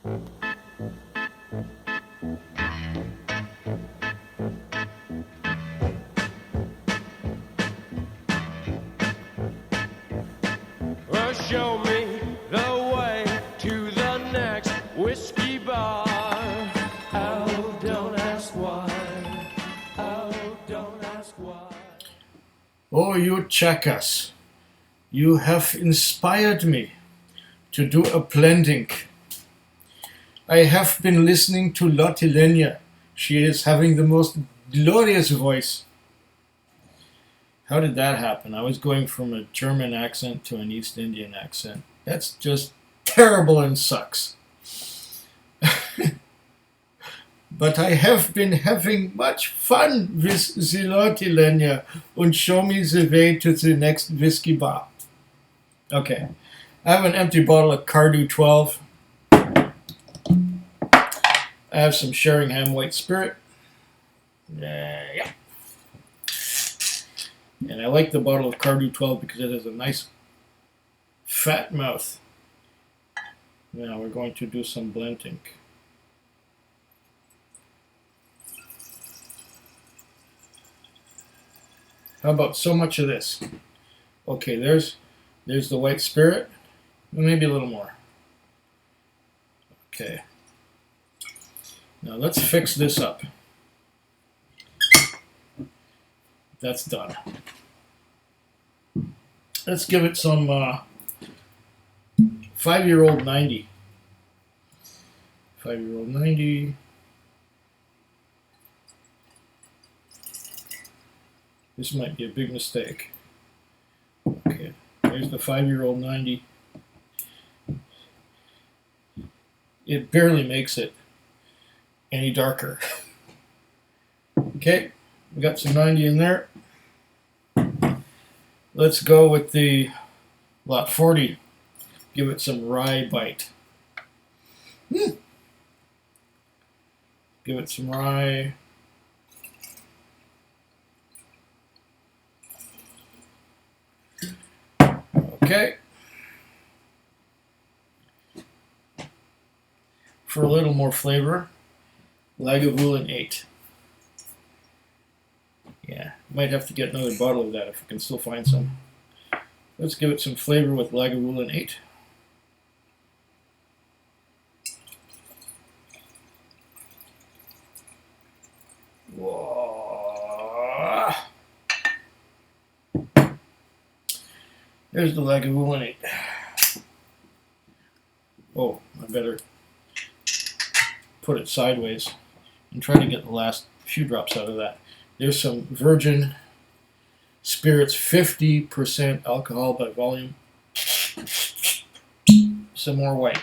Well, show me the way to the next whiskey bar. Oh, don't ask why. Oh, don't ask why. Oh, you checkers. You have inspired me to do a blending. I have been listening to Lottie. She is having the most glorious voice. How did that happen? I was going from a German accent to an East Indian accent. That's just terrible and sucks. But I have been having much fun with the Lottie and show me the way to the next whiskey bar. Okay, I have an empty bottle of Cardew 12. I have some Sheringham white spirit. Yeah. And I like the bottle of Cardew 12 because it has a nice fat mouth. Now we're going to do some blending. How about so much of this? Okay, there's the white spirit. Maybe a little more. Okay. Now let's fix this up. That's done. Let's give it some 5-year-old 90. 5-year-old 90. This might be a big mistake. Okay, there's the 5-year-old 90. It barely makes it any darker. Okay, we got some 90 in there. Let's go with the lot 40. Give it some rye bite. Give it some rye. Okay. For a little more flavor, Lagavulin 8. Yeah, might have to get another bottle of that if we can still find some. Let's give it some flavor with Lagavulin 8. Whoa. There's the Lagavulin 8. Oh, I better put it sideways and try to get the last few drops out of that. There's some virgin spirits, 50% alcohol by volume. Some more white.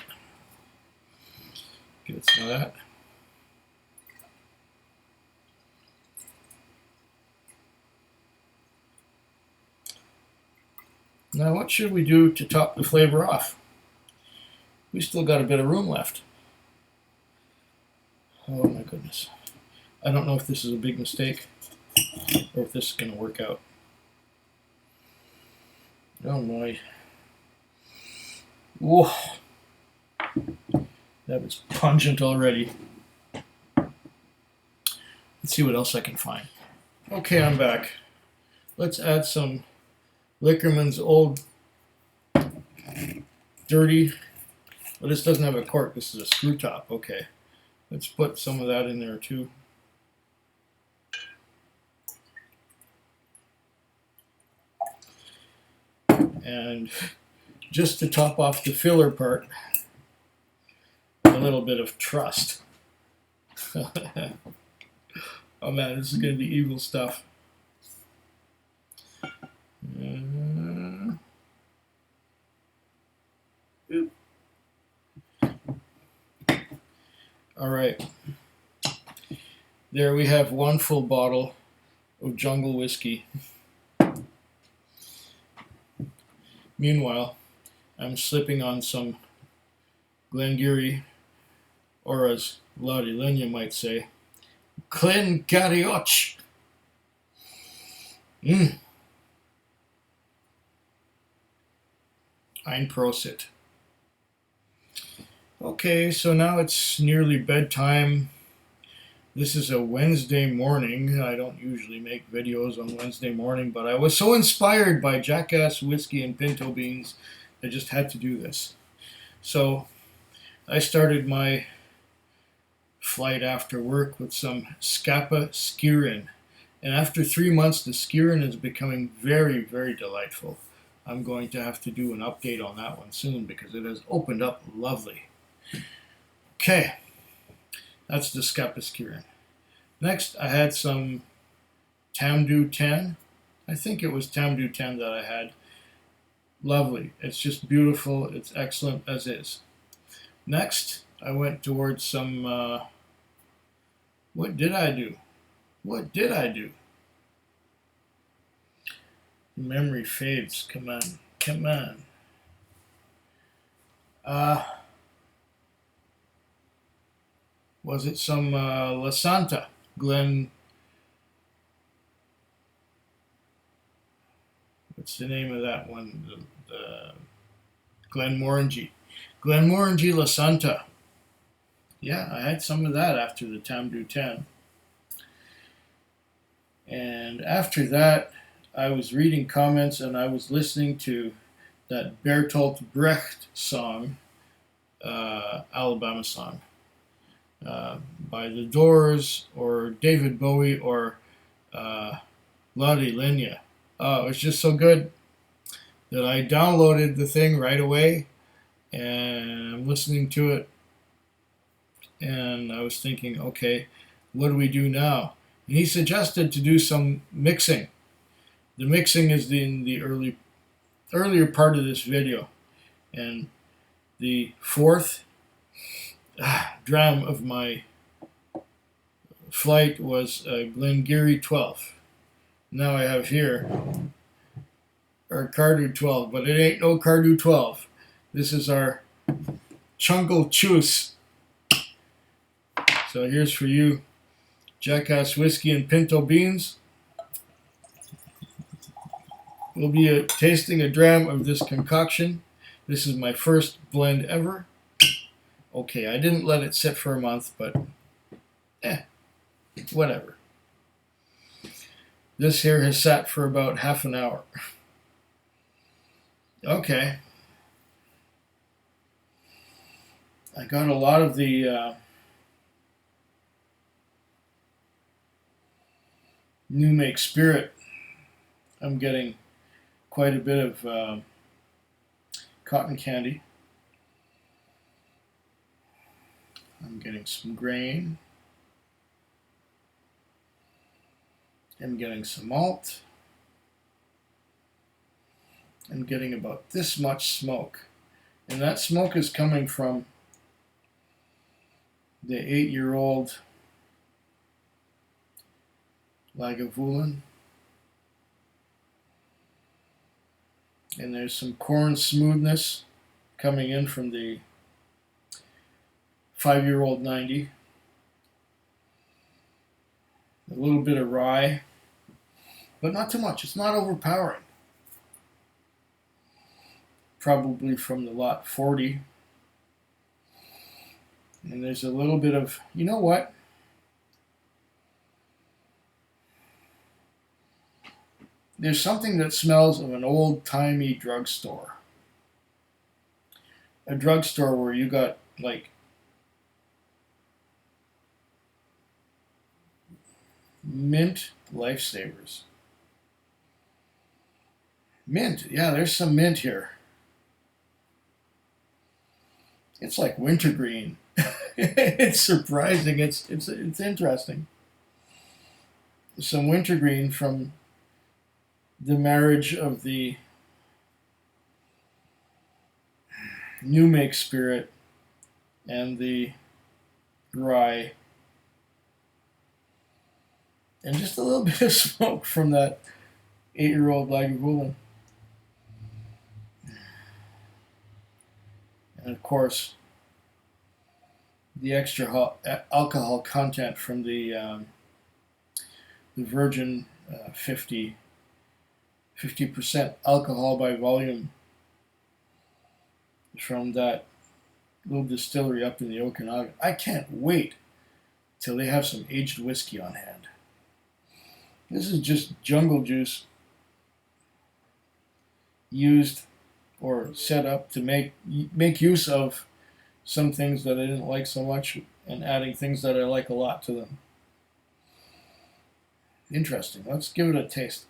Give it some of that. Now what should we do to top the flavor off? We still got a bit of room left. Oh my goodness. I don't know if this is a big mistake or if this is going to work out. Oh my. Whoa. That was pungent already. Let's see what else I can find. Okay, I'm back. Let's add some Liquormen'sOl dirty. Well, this doesn't have a cork. This is a screw top. Okay. Let's put some of that in there too. And just to top off the filler part, a little bit of trust. Oh man, this is going to be evil stuff. All right. There we have one full bottle of jungle whiskey. Meanwhile, I'm slipping on some Glengarry, or as Lottie might say, Glengarrioch. Ein Prosit. Okay, so now it's nearly bedtime. This is a Wednesday morning. I don't usually make videos on Wednesday morning, but I was so inspired by Jackass Whiskey and Pinto Beans, I just had to do this. So I started my flight after work with some Scapa Skirin. And after 3 months, the Skirin is becoming very, very delightful. I'm going to have to do an update on that one soon because it has opened up lovely. Okay, that's the Scapa Skirin. Next, I had some Tamdhu 10. I think it was Tamdhu 10 that I had. Lovely. It's just beautiful. It's excellent as is. Next, I went towards some... what did I do? What did I do? Memory fades. Come on. Come on. Was it some La Santa? What's the name of that one? The Glenmorangie. Glenmorangie La Santa. Yeah, I had some of that after the Tamdhu 10. And after that, I was reading comments and I was listening to that Bertolt Brecht song, Alabama song, by The Doors or David Bowie or Lottie Lenya. Oh, it was just so good that I downloaded the thing right away and I'm listening to it. And I was thinking, okay, what do we do now? And he suggested to do some mixing. The mixing is in the earlier part of this video. And the fourth dram of my flight was Glengarry 12. Now I have here our Cardew 12, but it ain't no Cardew 12. This is our Chungle Choose. So here's for you, Jackass Whiskey and Pinto Beans. We'll be tasting a dram of this concoction. This is my first blend ever. Okay, I didn't let it sit for a month, but whatever. This here has sat for about half an hour. Okay. I got a lot of the new make spirit. I'm getting quite a bit of cotton candy. I'm getting some grain. I'm getting some malt. I'm getting about this much smoke. And that smoke is coming from the 8-year-old Lagavulin. And there's some corn smoothness coming in from the 5-year-old 90. A little bit of rye, but not too much. It's not overpowering. Probably from the lot 40. And there's a little bit of, you know what? There's something that smells of an old-timey drugstore. A drugstore where you got, like, mint lifesavers. Mint, yeah, there's some mint here. It's like wintergreen. It's surprising. It's interesting. Some wintergreen from the marriage of the new make spirit and the rye, and just a little bit of smoke from that 8-year-old Lagavulin. And of course, the extra alcohol content from the Virgin 50% alcohol by volume from that little distillery up in the Okanagan. I can't wait till they have some aged whiskey on hand. This is just jungle juice used or set up to make use of some things that I didn't like so much and adding things that I like a lot to them. Interesting. Let's give it a taste.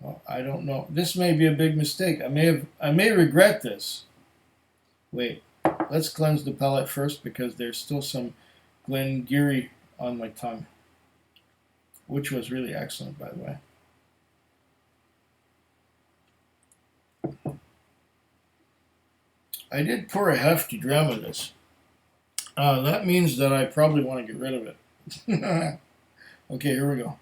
Well, I don't know. This may be a big mistake. I may regret this. Wait, let's cleanse the palate first because there's still some Glengarry on my tongue, which was really excellent, by the way. I did pour a hefty dram of this. That means that I probably want to get rid of it. Okay, here we go.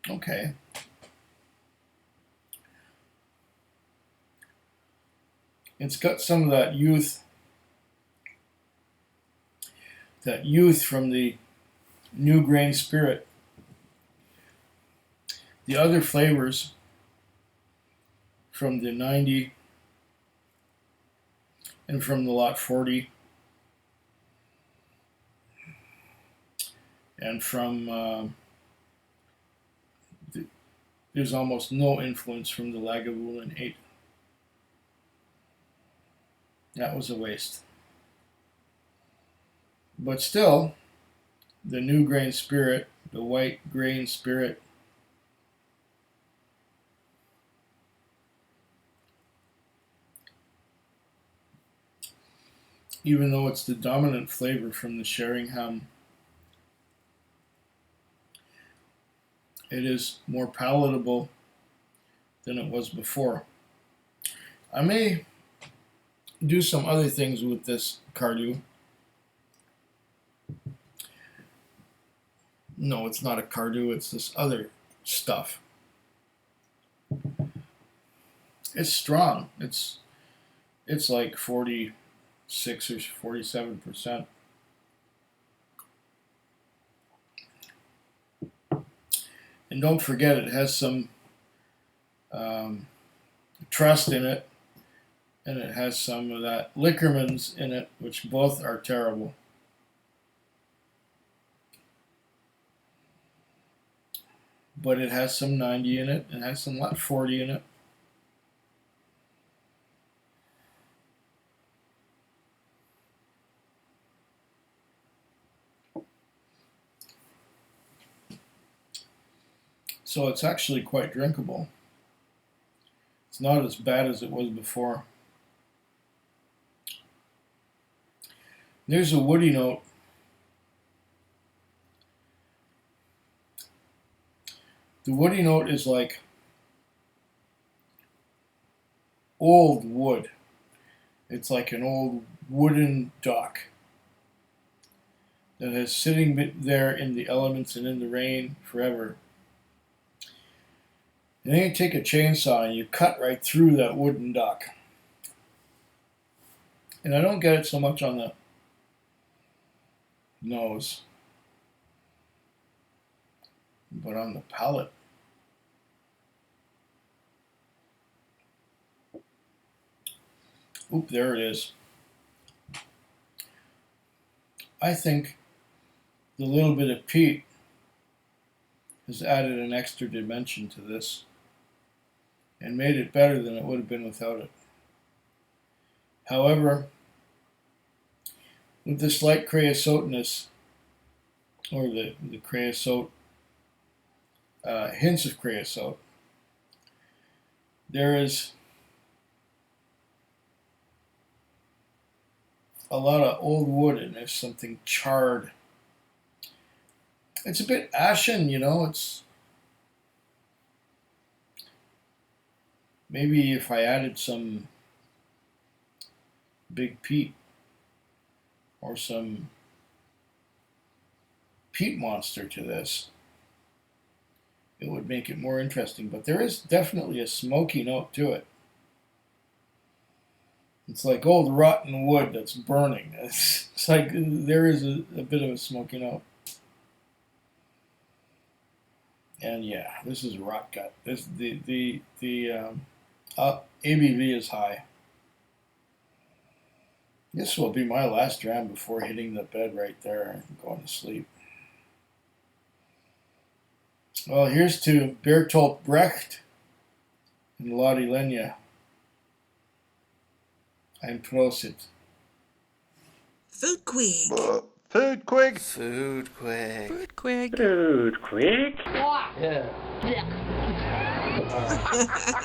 Okay. It's got some of that youth from the new grain spirit. The other flavors from the 90 and from the lot 40 and from there's almost no influence from the Lagavulin 8. That was a waste. But still, the new grain spirit, the white grain spirit, even though it's the dominant flavor from the Sheringham, it is more palatable than it was before. I may do some other things with this Cardew. No, it's not a Cardew, it's this other stuff. It's strong. It's like 46 or 47%. And don't forget, it has some trust in it, and it has some of that Liquormen's in it, which both are terrible. But it has some 90 in it, and it has some lot 40 in it. So it's actually quite drinkable. It's not as bad as it was before. There's a woody note. The woody note is like old wood. It's like an old wooden dock that is sitting there in the elements and in the rain forever. And then you take a chainsaw and you cut right through that wooden dock. And I don't get it so much on the nose, but on the palate. Oop, there it is. I think the little bit of peat has added an extra dimension to this and made it better than it would have been without it. However, with the slight creosoteness, or the creosote, hints of creosote, there is a lot of old wood and there's something charred. It's a bit ashen, you know. It's maybe if I added some big peat or some peat monster to this, it would make it more interesting. But there is definitely a smoky note to it. It's like old rotten wood that's burning. It's like there is a bit of a smoky note. And yeah, this is rot gut. This the ABV is high. This will be my last dram before hitting the bed right there and going to sleep. Well, here's to Bertolt Brecht and Lotte Lenya. Ein Prosit. Food Quig. Food Quig. Food Quig. Food Quig. Food Quig. Yeah.